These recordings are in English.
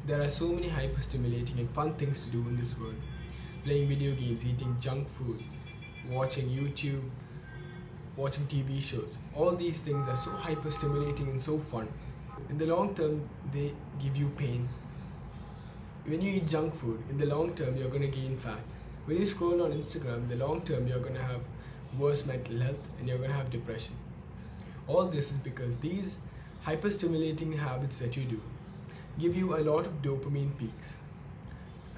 There are so many hyper-stimulating and fun things to do in this world. Playing video games, eating junk food, watching YouTube, watching TV shows. All these things are so hyper-stimulating and so fun. In the long term, they give you pain. When you eat junk food, in the long term, you're going to gain fat. When you scroll on Instagram, in the long term, you're going to have worse mental health and you're going to have depression. All this is because these hyper-stimulating habits that you do give you a lot of dopamine peaks.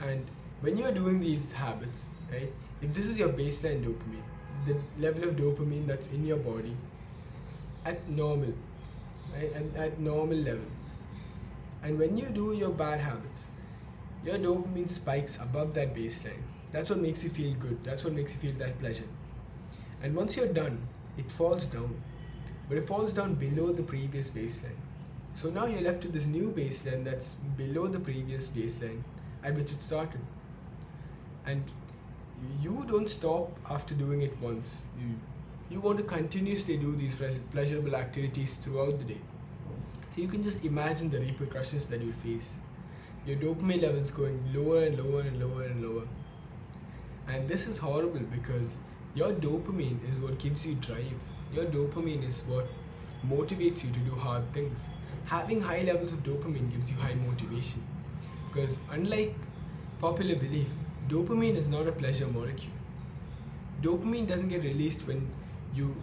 And when you're doing these habits, right, if this is your baseline dopamine, the level of dopamine that's in your body at normal, right, and at normal level, and when you do your bad habits, your dopamine spikes above that baseline. That's what makes you feel good. That's what makes you feel that pleasure. And once you're done, it falls down. But it falls down below the previous baseline. So now you're left with this new baseline that's below the previous baseline at which it started. And you don't stop after doing it once. You want to continuously do these pleasurable activities throughout the day. So you can just imagine the repercussions that you'll face. Your dopamine levels going lower and lower and lower and lower. And this is horrible because your dopamine is what gives you drive. Your dopamine is what motivates you to do hard things. Having high levels of dopamine gives you high motivation. Because unlike popular belief, dopamine is not a pleasure molecule. Dopamine doesn't get released when you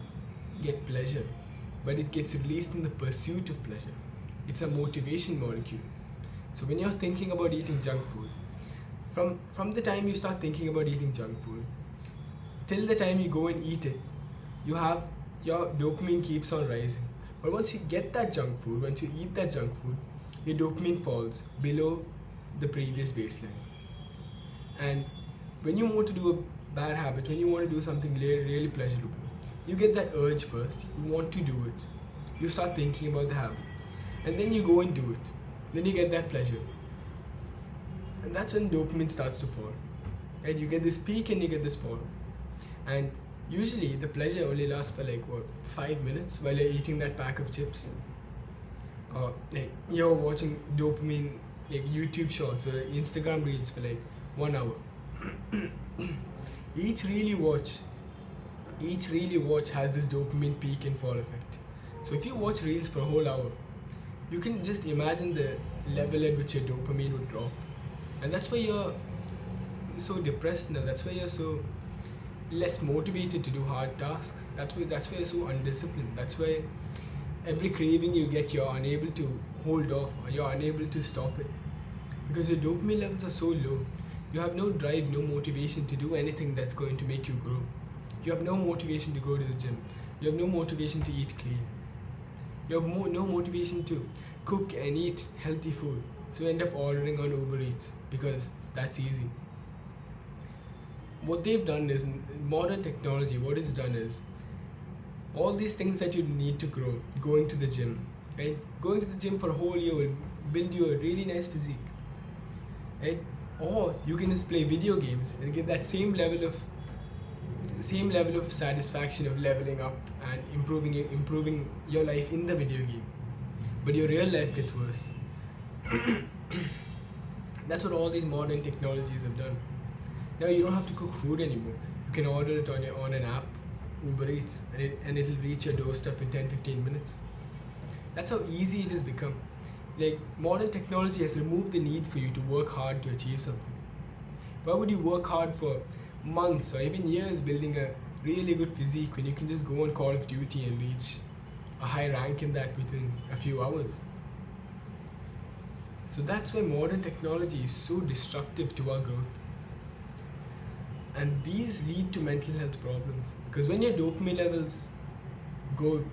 get pleasure, but it gets released in the pursuit of pleasure. It's a motivation molecule. So when you're thinking about eating junk food, from the time you start thinking about eating junk food, till the time you go and eat it, your dopamine keeps on rising. But once you get that junk food, once you eat that junk food, your dopamine falls below the previous baseline. And when you want to do a bad habit, when you want to do something really pleasurable, you get that urge first, you want to do it. You start thinking about the habit. And then you go and do it. Then you get that pleasure. And that's when dopamine starts to fall. And you get this peak and you get this fall. And usually the pleasure only lasts for 5 minutes while you're eating that pack of chips. Or you're watching dopamine YouTube shorts or Instagram reels for 1 hour. Each reel you watch has this dopamine peak and fall effect. So if you watch reels for a whole hour, you can just imagine the level at which your dopamine would drop. And that's why you're so depressed now. That's why you're so less motivated to do hard tasks. That's why you're so undisciplined. That's why every craving you get, you're unable to hold off, or you're unable to stop it. Because your dopamine levels are so low. You have no drive, no motivation to do anything that's going to make you grow. You have no motivation to go to the gym. You have no motivation to eat clean. You have no motivation to cook and eat healthy food. So you end up ordering on Uber Eats because that's easy. What they've done is, modern technology, what it's done is, all these things that you need to grow, going to the gym, right? Going to the gym for a whole year will build you a really nice physique, right? Or you can just play video games and get that same level of satisfaction of leveling up and improving your life in the video game. But your real life gets worse. That's what all these modern technologies have done. Now you don't have to cook food anymore. You can order it on an app, Uber Eats, and it'll reach your doorstep in 10-15 minutes. That's how easy it has become. Modern technology has removed the need for you to work hard to achieve something. Why would you work hard for months or even years building a really good physique when you can just go on Call of Duty and reach a high rank in that within a few hours? So that's why modern technology is so destructive to our growth. And these lead to mental health problems. Because when your dopamine levels go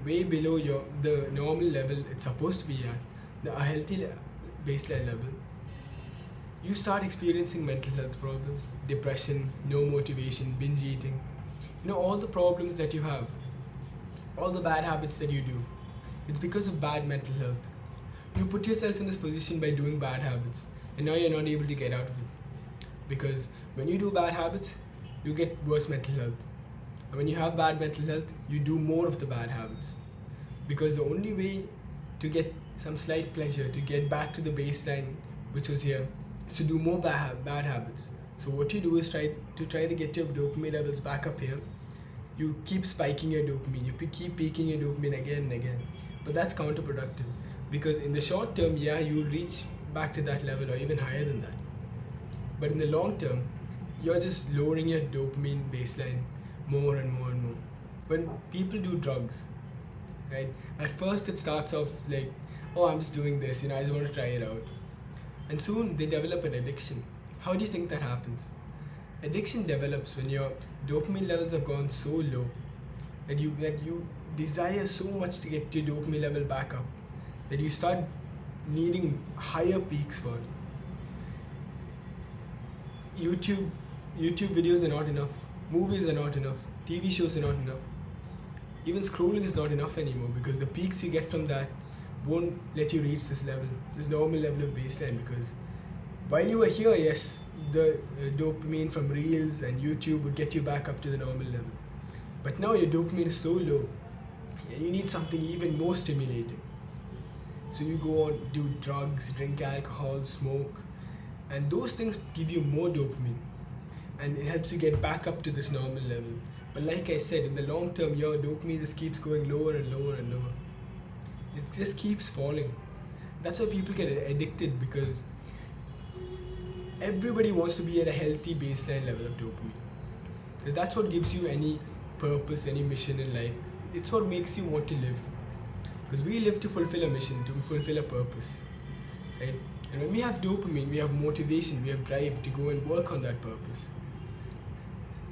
way below the normal level it's supposed to be at, a healthy baseline level, you start experiencing mental health problems, depression, no motivation, binge eating. All the problems that you have, all the bad habits that you do, it's because of bad mental health. You put yourself in this position by doing bad habits, and now you're not able to get out of it. Because when you do bad habits, you get worse mental health. And when you have bad mental health, you do more of the bad habits. Because the only way to get some slight pleasure to get back to the baseline which was here, is to do more bad habits. So what you do is try to get your dopamine levels back up here. You keep spiking your dopamine, you keep peaking your dopamine again and again, but that's counterproductive, because in the short term, yeah, you'll reach back to that level or even higher than that, but in the long term, you're just lowering your dopamine baseline more and more and more. When people do drugs, right, at first it starts off like, oh, I'm just doing this, I just want to try it out, and soon they develop an addiction. How do you think that happens? Addiction develops when your dopamine levels have gone so low that you desire so much to get your dopamine level back up that you start needing higher peaks for it. YouTube videos are not enough, movies are not enough, TV shows are not enough. Even scrolling is not enough anymore, because the peaks you get from that won't let you reach this normal level of baseline, because while you were here, yes, the dopamine from Reels and YouTube would get you back up to the normal level. But now your dopamine is so low, and you need something even more stimulating. So you go on, do drugs, drink alcohol, smoke, and those things give you more dopamine, and it helps you get back up to this normal level. But like I said, in the long term, your dopamine just keeps going lower and lower and lower. It just keeps falling. That's why people get addicted, because everybody wants to be at a healthy baseline level of dopamine. Because that's what gives you any purpose, any mission in life. It's what makes you want to live. Because we live to fulfill a mission, to fulfill a purpose, right? And when we have dopamine, we have motivation, we have drive to go and work on that purpose.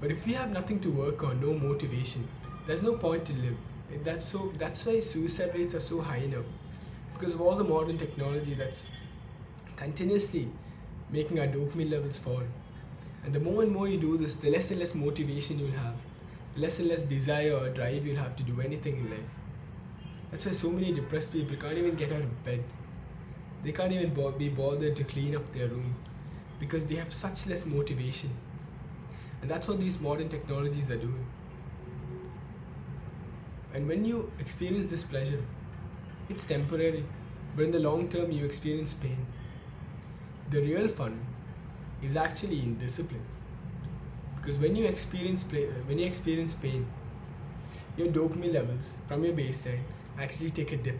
But if we have nothing to work on, no motivation, there's no point to live. That's why suicide rates are so high now, because of all the modern technology that's continuously making our dopamine levels fall. And the more and more you do this, the less and less motivation you'll have, the less and less desire or drive you'll have to do anything in life. That's why so many depressed people can't even get out of bed. They can't even be bothered to clean up their room, because they have such less motivation. And that's what these modern technologies are doing. And when you experience this pleasure, it's temporary, but in the long term you experience pain. The real fun is actually in discipline, because when you experience pain, your dopamine levels from your baseline actually take a dip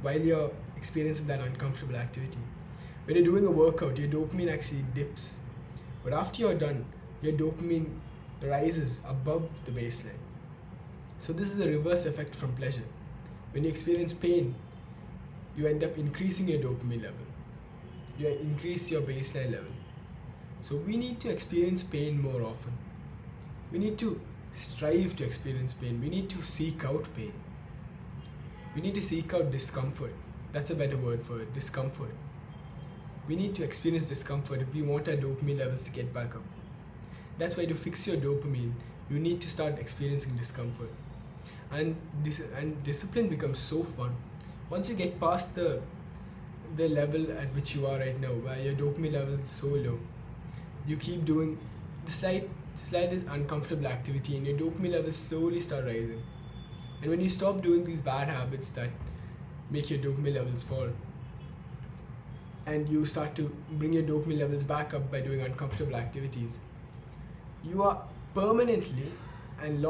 while you're experiencing that uncomfortable activity. When you're doing a workout, your dopamine actually dips, but after you're done, your dopamine rises above the baseline. So this is a reverse effect from pleasure. When you experience pain, you end up increasing your dopamine level. You increase your baseline level. So we need to experience pain more often. We need to strive to experience pain. We need to seek out pain. We need to seek out discomfort. That's a better word for it, discomfort. We need to experience discomfort if we want our dopamine levels to get back up. That's why to fix your dopamine, you need to start experiencing discomfort. And discipline becomes so fun. Once you get past the level at which you are right now, where your dopamine level is so low, you keep doing the slightest uncomfortable activity, and your dopamine levels slowly start rising. And when you stop doing these bad habits that make your dopamine levels fall, and you start to bring your dopamine levels back up by doing uncomfortable activities, you are permanently and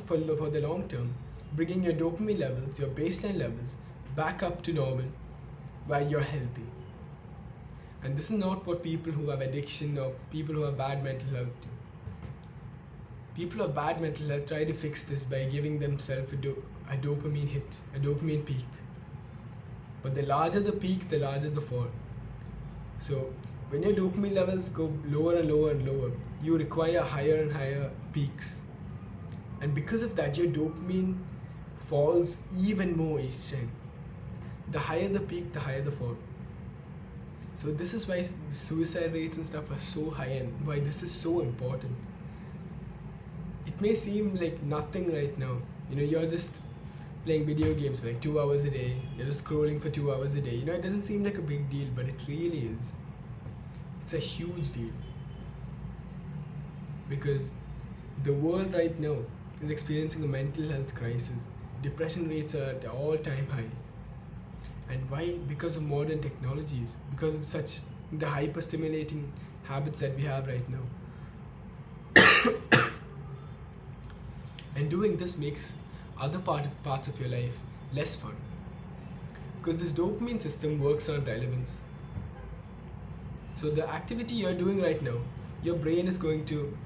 for the long term bringing your dopamine levels, your baseline levels, back up to normal while you're healthy. And this is not what people who have addiction or people who have bad mental health do. People who have bad mental health try to fix this by giving themselves a dopamine hit, a dopamine peak. But the larger the peak, the larger the fall. So when your dopamine levels go lower and lower and lower, you require higher and higher peaks. And because of that, your dopamine falls even more each time. The higher the peak, the higher the fall. So this is why suicide rates and stuff are so high, and why this is so important. It may seem like nothing right now. You're just playing video games for like 2 hours a day. You're just scrolling for 2 hours a day. It doesn't seem like a big deal, but it really is. It's a huge deal. Because the world right now is experiencing a mental health crisis. Depression rates are at an all-time high. And why? Because of modern technologies, because of such the hyper stimulating habits that we have right now. And doing this makes other parts of your life less fun, because this dopamine system works on relevance. So the activity you're doing right now, your brain is going to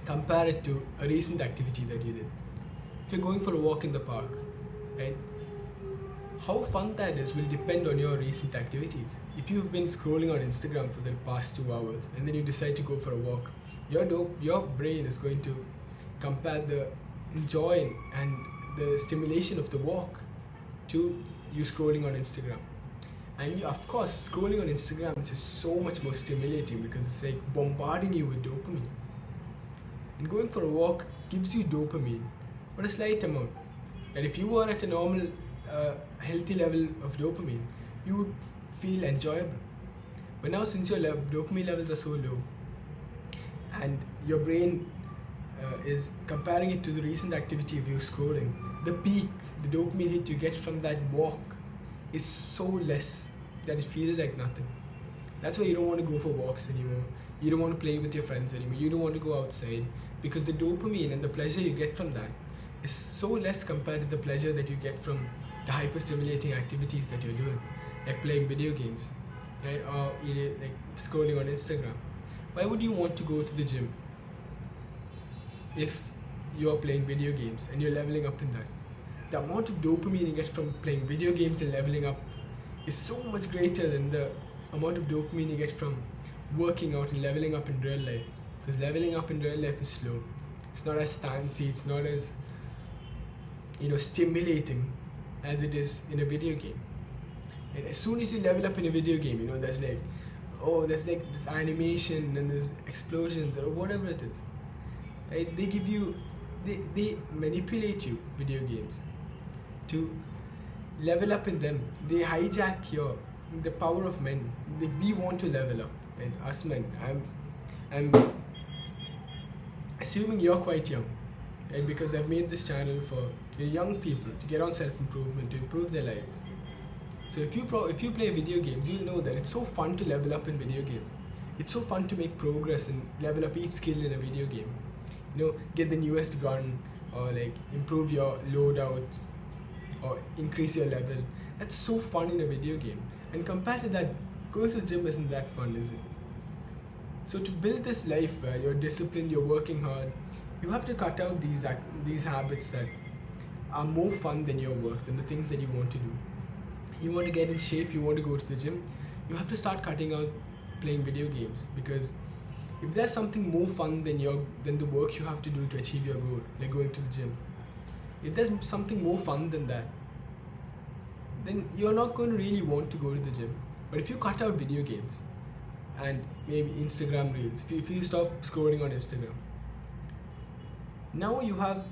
compare it to a recent activity that you did. If you're going for a walk in the park, right, how fun that is will depend on your recent activities. If you've been scrolling on Instagram for the past 2 hours and then you decide to go for a walk, your brain is going to compare the enjoy and the stimulation of the walk to you scrolling on Instagram. And of course, scrolling on Instagram is just so much more stimulating because it's like bombarding you with dopamine. And going for a walk gives you dopamine, but a slight amount. And if you were at a normal, healthy level of dopamine, you would feel enjoyable. But now, since your dopamine levels are so low, and your brain is comparing it to the recent activity of you scrolling, the peak, the dopamine hit you get from that walk is so less that it feels like nothing. That's why you don't want to go for walks anymore. You don't want to play with your friends anymore. You don't want to go outside, because the dopamine and the pleasure you get from that is so less compared to the pleasure that you get from the hyper-stimulating activities that you're doing, like playing video games, right? Or like scrolling on Instagram. Why would you want to go to the gym if you're playing video games and you're leveling up in that? The amount of dopamine you get from playing video games and leveling up is so much greater than the amount of dopamine you get from working out and leveling up in real life. Because leveling up in real life is slow. It's not as fancy, it's not as stimulating as it is in a video game. And as soon as you level up in a video game, there's like this animation and there's explosions or whatever it is. Right? They manipulate you, video games, to level up in them. They hijack the power of men. We want to level up, and us men. I'm assuming you're quite young, right? Because I've made this channel for young people to get on self-improvement, to improve their lives. So if you play video games, you'll know that it's so fun to level up in video games. It's so fun to make progress and level up each skill in a video game. Get the newest gun, or like improve your loadout, or increase your level. That's so fun in a video game. And compared to that, going to the gym isn't that fun, is it? So to build this life where you're disciplined, you're working hard, you have to cut out these habits that are more fun than your work, than the things that you want to do. You want to get in shape, you want to go to the gym, you have to start cutting out playing video games, because if there's something more fun than the work you have to do to achieve your goal, like going to the gym, if there's something more fun than that, then you're not going to really want to go to the gym. But if you cut out video games and maybe Instagram reels, if you stop scrolling on Instagram, now you have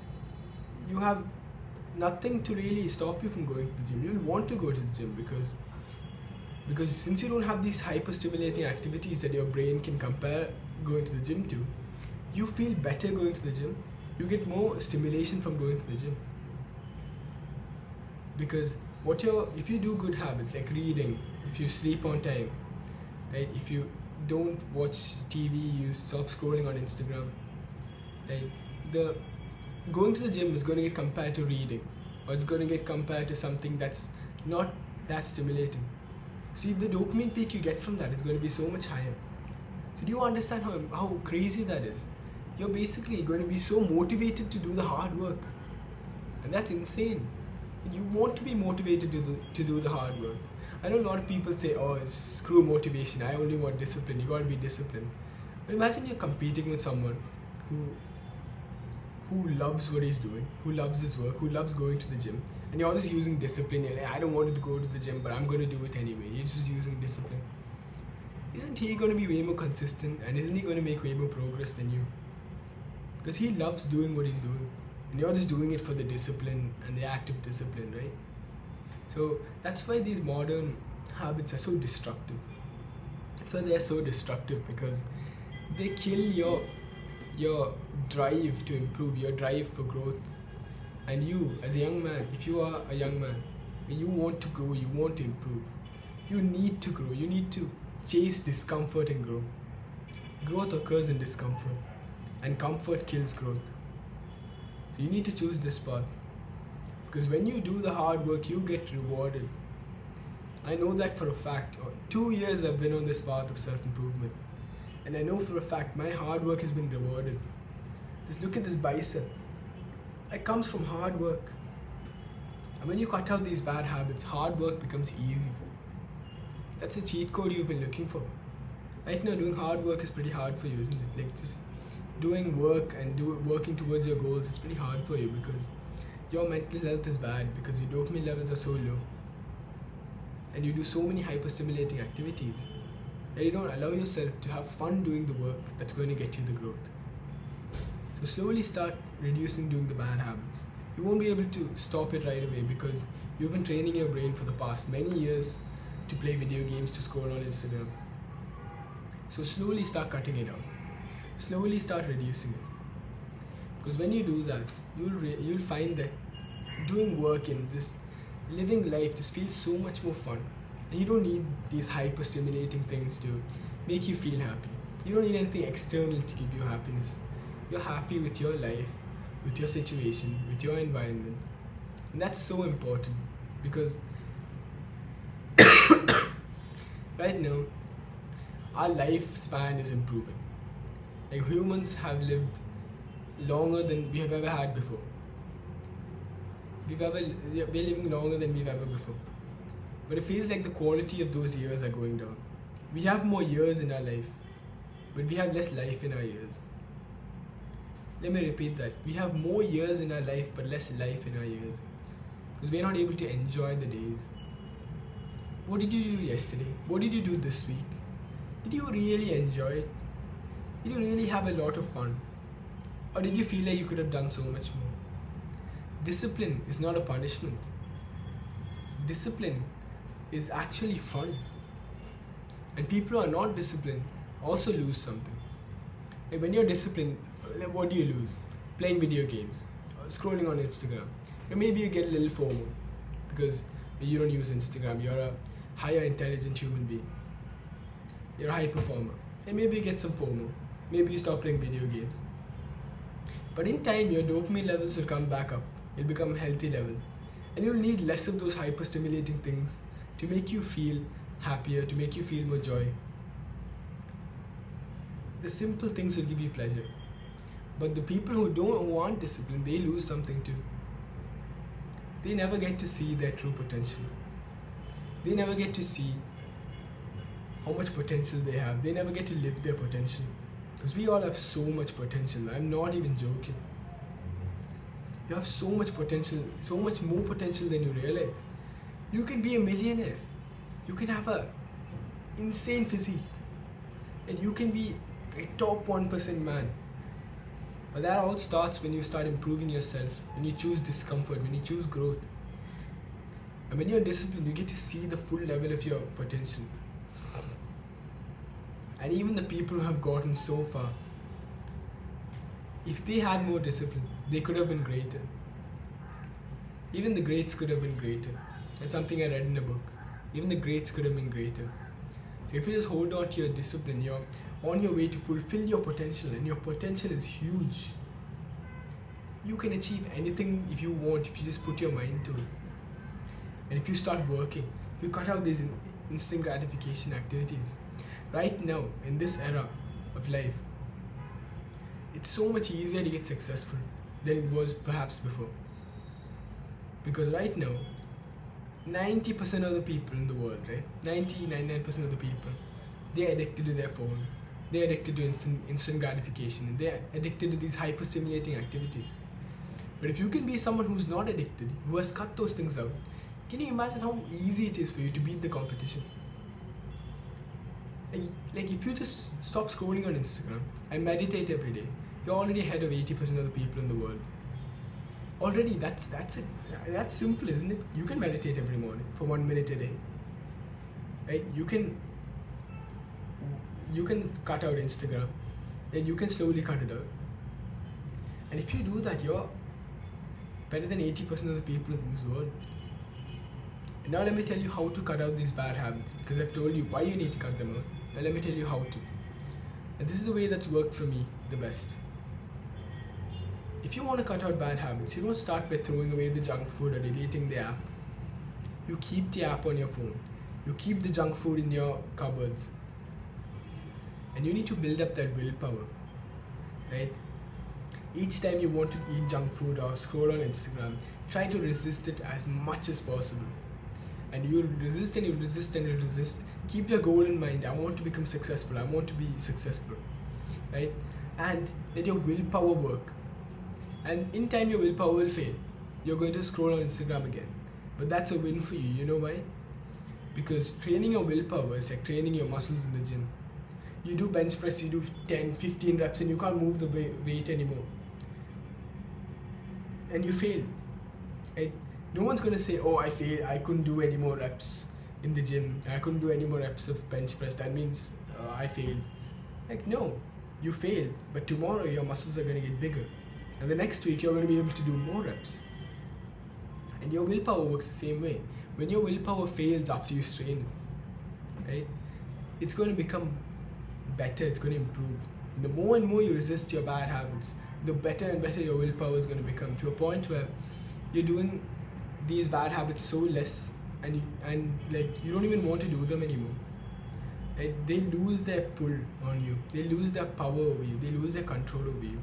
nothing to really stop you from going to the gym. You'll want to go to the gym because since you don't have these hyper-stimulating activities that your brain can compare going to the gym to, you feel better going to the gym. You get more stimulation from going to the gym. Because if you do good habits like reading, if you sleep on time, right? If you don't watch TV, you stop scrolling on Instagram, right? Going to the gym is going to get compared to reading, or it's going to get compared to something that's not that stimulating. See, the dopamine peak you get from that is going to be so much higher. So do you understand how crazy that is? You're basically going to be so motivated to do the hard work, and that's insane. You want to be motivated to do the hard work. I know a lot of people say, "Oh, screw motivation. I only want discipline." You got to be disciplined. But imagine you're competing with someone who loves what he's doing, who loves his work, who loves going to the gym, and you're always using discipline. You're like, I don't want to go to the gym, but I'm going to do it anyway. You're just using discipline. Isn't he going to be way more consistent, and isn't he going to make way more progress than you? Because he loves doing what he's doing, and you're just doing it for the discipline and the active discipline, right? So that's why these modern habits are so destructive. That's why they're so destructive, because they kill your drive to improve, your drive for growth. And you, as a young man, if you are a young man, and you want to grow, you want to improve, you need to grow, you need to chase discomfort and grow. Growth occurs in discomfort, and comfort kills growth. So you need to choose this path, because when you do the hard work, you get rewarded. I know that for a fact. 2 years I've been on this path of self-improvement, and I know for a fact my hard work has been rewarded. Just look at this bicep. It comes from hard work. And when you cut out these bad habits, hard work becomes easy. That's a cheat code you've been looking for. Right now, doing hard work is pretty hard for you, isn't it? Like just doing work and working towards your goals, it's pretty hard for you because your mental health is bad, because your dopamine levels are so low. And you do so many hyper-stimulating activities that you don't allow yourself to have fun doing the work that's going to get you the growth. So slowly start reducing doing the bad habits. You won't be able to stop it right away because you've been training your brain for the past many years to play video games, to scroll on Instagram. So slowly start cutting it out. Slowly start reducing it. Because when you do that, you'll find that doing work and this living life just feels so much more fun. And you don't need these hyper-stimulating things to make you feel happy. You don't need anything external to give you happiness. You're happy with your life, with your situation, with your environment. And that's so important because right now, our lifespan is improving. Like humans have lived longer than we have ever had before. We're living longer than we've ever before. But it feels like the quality of those years are going down. We have more years in our life, but we have less life in our years. Let me repeat that. We have more years in our life, but less life in our years. Because we're not able to enjoy the days. What did you do yesterday? What did you do this week? Did you really enjoy it? Did you really have a lot of fun? Or did you feel like you could have done so much more? Discipline is not a punishment. Discipline is actually fun. And people who are not disciplined also lose something. Like when you're disciplined, what do you lose? Playing video games, scrolling on Instagram. Or maybe you get a little FOMO because you don't use Instagram. You're a higher intelligent human being. You're a high performer. And maybe you get some FOMO. Maybe you stop playing video games. But in time, your dopamine levels will come back up. It'll become a healthy level. And you'll need less of those hyper-stimulating things to make you feel happier, to make you feel more joy. The simple things will give you pleasure. But the people who don't want discipline, they lose something too. They never get to see their true potential. They never get to see how much potential they have. They never get to live their potential. Because we all have so much potential. I'm not even joking. You have so much potential, so much more potential than you realize. You can be a millionaire. You can have a insane physique. And you can be a top 1% man. But that all starts when you start improving yourself, when you choose discomfort, when you choose growth. And when you're disciplined, you get to see the full level of your potential. And even the people who have gotten so far, if they had more discipline, they could have been greater. Even the greats could have been greater. That's something I read in a book. Even the greats could have been greater. So if you just hold on to your discipline, you're on your way to fulfill your potential, and your potential is huge. You can achieve anything if you want, if you just put your mind to it. And if you start working, if you cut out these instant gratification activities. Right now, in this era of life, it's so much easier to get successful than it was perhaps before. Because right now, 90% of the people in the world, right? 99% of the people, they're addicted to their phone. They're addicted to instant gratification. And they're addicted to these hyper-stimulating activities. But if you can be someone who's not addicted, who has cut those things out, can you imagine how easy it is for you to beat the competition? Like if you just stop scrolling on Instagram and meditate every day, you're already ahead of 80% of the people in the world. Already, that's it. That's simple, isn't it? You can meditate every morning for 1 minute a day. Right? You can cut out Instagram, and you can slowly cut it out. And if you do that, you're better than 80% of the people in this world. And now let me tell you how to cut out these bad habits, because I've told you why you need to cut them out. Now let me tell you how to. And this is the way that's worked for me the best. If you want to cut out bad habits, you don't start by throwing away the junk food or deleting the app. You keep the app on your phone. You keep the junk food in your cupboards. And you need to build up that willpower, right? Each time you want to eat junk food or scroll on Instagram, try to resist it as much as possible. And you'll resist and you'll resist and you'll resist. Keep your goal in mind. I want to become successful. I want to be successful, right? And let your willpower work. And in time your willpower will fail. You're going to scroll on Instagram again. But that's a win for you. You know why? Because training your willpower is like training your muscles in the gym. You do bench press, you do 10, 15 reps and you can't move the weight anymore. And you fail, right? No one's going to say, oh, I failed, I couldn't do any more reps in the gym. I couldn't do any more reps of bench press. That means I failed. Like, no, you failed. But tomorrow your muscles are going to get bigger. And the next week you're going to be able to do more reps. And your willpower works the same way. When your willpower fails after you strain it, right? It's going to become better, it's going to improve. And the more and more you resist your bad habits, the better and better your willpower is going to become, to a point where you're doing these bad habits so less and you don't even want to do them anymore. Right? They lose their pull on you, they lose their power over you, they lose their control over you.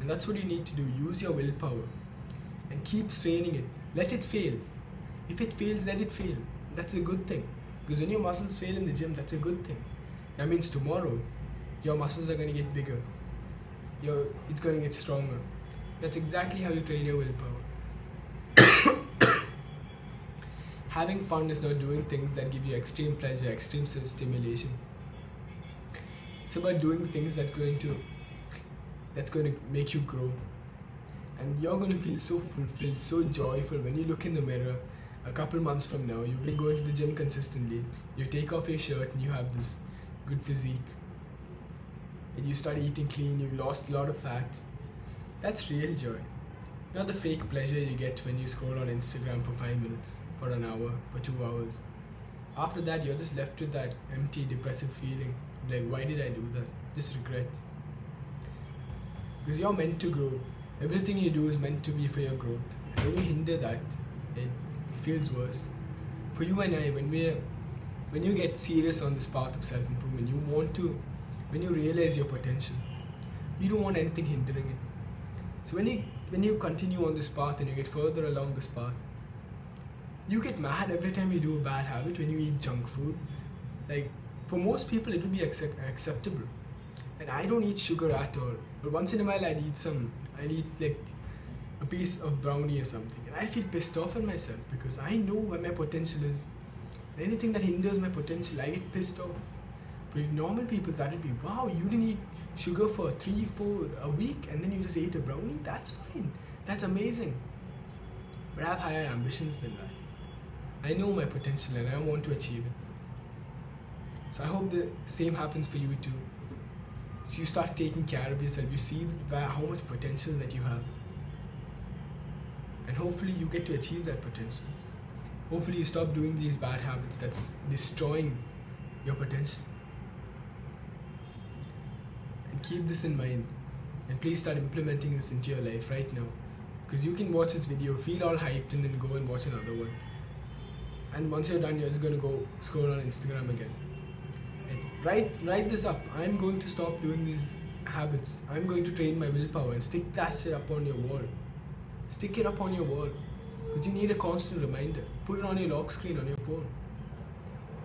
And that's what you need to do. Use your willpower and keep straining it. Let it fail. If it fails, let it fail. That's a good thing. Because when your muscles fail in the gym, that's a good thing. That means tomorrow, your muscles are going to get bigger. It's going to get stronger. That's exactly how you train your willpower. Having fun is not doing things that give you extreme pleasure, extreme stimulation. It's about doing things that's going to make you grow. And you're going to feel so fulfilled, so joyful when you look in the mirror a couple months from now. You've been going to the gym consistently. You take off your shirt and you have this good physique. And you start eating clean, you lost a lot of fat. That's real joy. Not the fake pleasure you get when you scroll on Instagram for 5 minutes, for an hour, for 2 hours. After that, you're just left with that empty, depressive feeling. Like, why did I do that? Just regret. Because you're meant to grow. Everything you do is meant to be for your growth. And when you hinder that, it feels worse. For you and I, when you get serious on this path of self-improvement, when you realize your potential, you don't want anything hindering it. So when you continue on this path and you get further along this path, you get mad every time you do a bad habit, when you eat junk food. Like, for most people, it would be acceptable. And I don't eat sugar at all. But once in a while, I'd eat like a piece of brownie or something. And I feel pissed off at myself because I know where my potential is. And anything that hinders my potential, I get pissed off. For normal people, that would be, wow, you didn't eat sugar for 3-4 a week and then you just ate a brownie? That's fine. That's amazing. But I have higher ambitions than that. I know my potential and I want to achieve it. So I hope the same happens for you too. So you start taking care of yourself, you see how much potential that you have. And hopefully you get to achieve that potential. Hopefully you stop doing these bad habits that's destroying your potential. And keep this in mind. And please start implementing this into your life right now. Because you can watch this video, feel all hyped, and then go and watch another one. And once you're done, you're just going to go scroll on Instagram again. Write this up. I'm going to stop doing these habits. I'm going to train my willpower and stick that shit up on your wall. Stick it up on your wall. Because you need a constant reminder. Put it on your lock screen on your phone.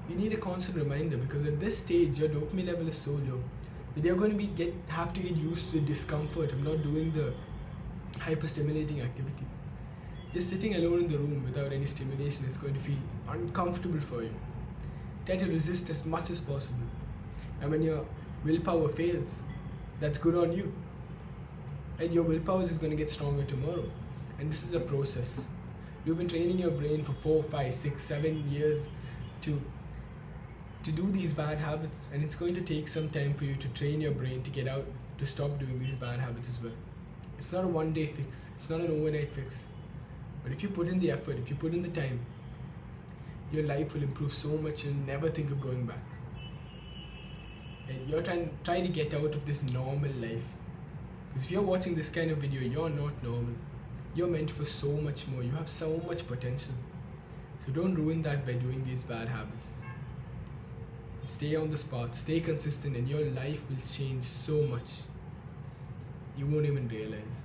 You need a constant reminder because at this stage your dopamine level is so low that you're going to have to get used to the discomfort of not doing the hyper-stimulating activity. Just sitting alone in the room without any stimulation is going to feel uncomfortable for you. Try to resist as much as possible. And when your willpower fails, that's good on you. And your willpower is going to get stronger tomorrow. And this is a process. You've been training your brain for 4, 5, 6, 7 years to do these bad habits, and it's going to take some time for you to train your brain to get out, to stop doing these bad habits as well. It's not a one-day fix. It's not an overnight fix. But if you put in the effort, if you put in the time, your life will improve so much you'll never think of going back. And you're trying to get out of this normal life. Because if you're watching this kind of video, you're not normal. You're meant for so much more. You have so much potential. So don't ruin that by doing these bad habits. Stay on this path, stay consistent, and your life will change so much. You won't even realize.